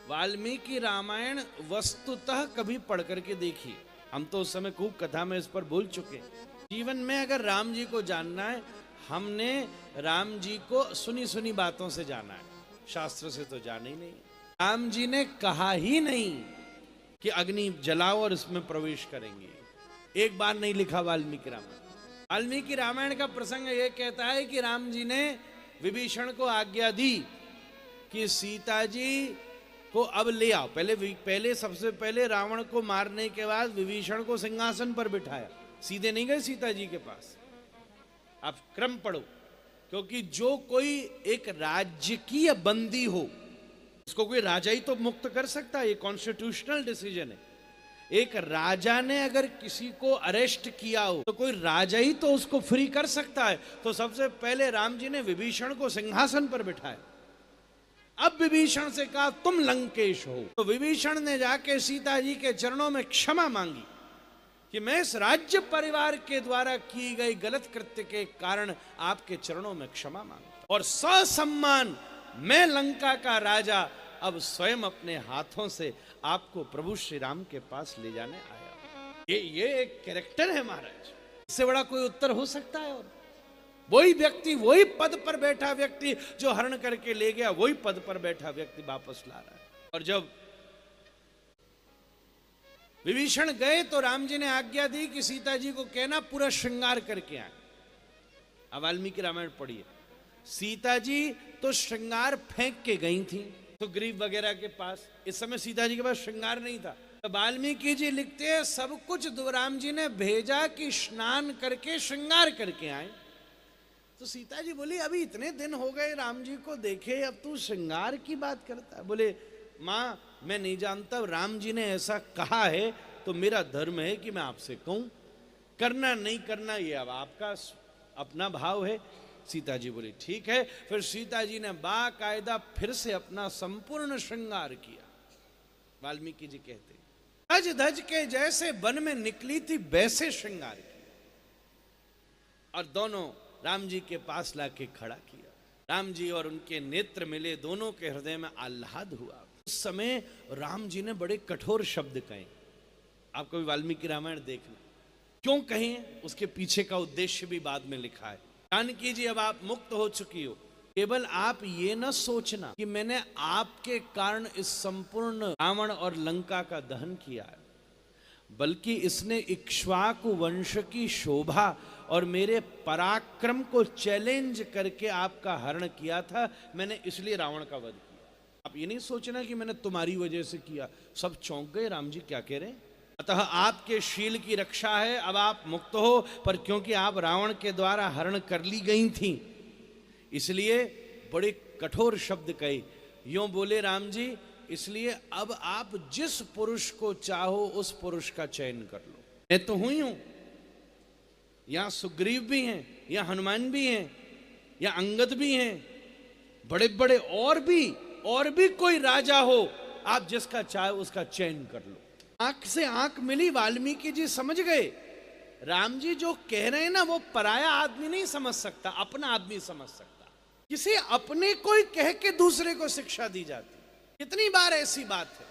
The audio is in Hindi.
वाल्मीकि रामायण वस्तुतः कभी पढ़ करके देखिए। हम तो उस समय खूब कथा में इस पर बोल चुके। जीवन में अगर राम जी को जानना है, हमने राम जी को सुनी सुनी बातों से जाना है, शास्त्र से तो जाना ही नहीं। राम जी ने कहा ही नहीं कि अग्नि जलाओ और इसमें प्रवेश करेंगे, एक बार नहीं लिखा वाल्मीकि रामायण। वाल्मीकि रामायण का प्रसंग यह कहता है कि राम जी ने विभीषण को आज्ञा दी कि सीता जी को अब ले आओ। पहले सबसे पहले रावण को मारने के बाद विभीषण को सिंहासन पर बिठाया, सीधे नहीं गए सीता जी के पास। आप क्रम पढ़ो, क्योंकि जो कोई एक राजकीय बंदी हो उसको कोई राजा ही तो मुक्त कर सकता है, ये कॉन्स्टिट्यूशनल डिसीजन है। एक राजा ने अगर किसी को अरेस्ट किया हो तो कोई राजा ही तो उसको फ्री कर सकता है। तो सबसे पहले राम जी ने विभीषण को सिंहासन पर बिठाया। अब विभीषण से कहा तुम लंकेश हो। तो विभीषण ने जाके सीता जी के चरणों में क्षमा मांगी कि मैं इस राज्य परिवार के द्वारा की गई गलत कृत्य के कारण आपके चरणों में क्षमा मांगता, और ससम्मान मैं लंका का राजा अब स्वयं अपने हाथों से आपको प्रभु श्री राम के पास ले जाने आया। ये एक कैरेक्टर है महाराज, इससे बड़ा कोई उत्तर हो सकता है? और वही व्यक्ति, वही पद पर बैठा व्यक्ति जो हरण करके ले गया, वही पद पर बैठा व्यक्ति वापस ला रहा है। और जब विभीषण गए तो राम जी ने आज्ञा दी कि सीता जी को कहना पूरा श्रृंगार करके आए। अब वाल्मीकि रामायण पढ़िए। सीता जी तो श्रृंगार फेंक के गई थी सुग्रीव वगैरह के पास। इस समय सीता जी के पास श्रृंगार नहीं था। तो वाल्मीकि जी लिखते हैं सब कुछ राम जी ने भेजा कि स्नान करके श्रृंगार करके आए। तो सीता जी बोली अभी इतने दिन हो गए राम जी को देखे, अब तू श्रृंगार की बात करता है। बोले माँ मैं नहीं जानता, राम जी ने ऐसा कहा है तो मेरा धर्म है कि मैं आपसे कहूं, करना नहीं करना ये अब आपका अपना भाव है। सीता जी बोली ठीक है। फिर सीता जी ने बाकायदा फिर से अपना संपूर्ण श्रृंगार किया। वाल्मीकि जी कहते धज धज के जैसे वन में निकली थी वैसे श्रृंगार किया और दोनों राम जी के पास लाके खड़ा किया। राम जी और उनके नेत्र मिले, दोनों के हृदय में आह्लाद हुआ। उस समय राम जी ने बड़े कठोर शब्द कहे। आप कभी वाल्मीकि रामायण देखना, क्यों कहे उसके पीछे का उद्देश्य भी बाद में लिखा है। जानकी जी अब आप मुक्त हो चुकी हो, केवल आप ये न सोचना कि मैंने आपके कारण इस संपूर्ण रावण और लंका का दहन किया है, बल्कि इसने इक्ष्वाकु वंश की शोभा और मेरे पराक्रम को चैलेंज करके आपका हरण किया था। मैंने इसलिए रावण का वध किया। आप ये नहीं सोचना कि मैंने तुम्हारी वजह से किया। सब चौंक गए, राम जी क्या कह रहे हैं। अतः आपके शील की रक्षा है, अब आप मुक्त हो, पर क्योंकि आप रावण के द्वारा हरण कर ली गई थी इसलिए बड़े कठोर शब्द कहे। यूं बोले राम जी, इसलिए अब आप जिस पुरुष को चाहो उस पुरुष का चयन कर लो। मैं तो हुई हूं, यहां सुग्रीव भी हैं, यहां हनुमान भी हैं, यहां अंगद भी हैं, बड़े बड़े और भी कोई राजा हो, आप जिसका चाहे उसका चयन कर लो। आंख से आंख मिली, वाल्मीकि जी समझ गए राम जी जो कह रहे हैं ना वो पराया आदमी नहीं समझ सकता, अपना आदमी समझ सकता। किसी अपने को ही कह के दूसरे को शिक्षा दी जाती। कितनी बार ऐसी बात है।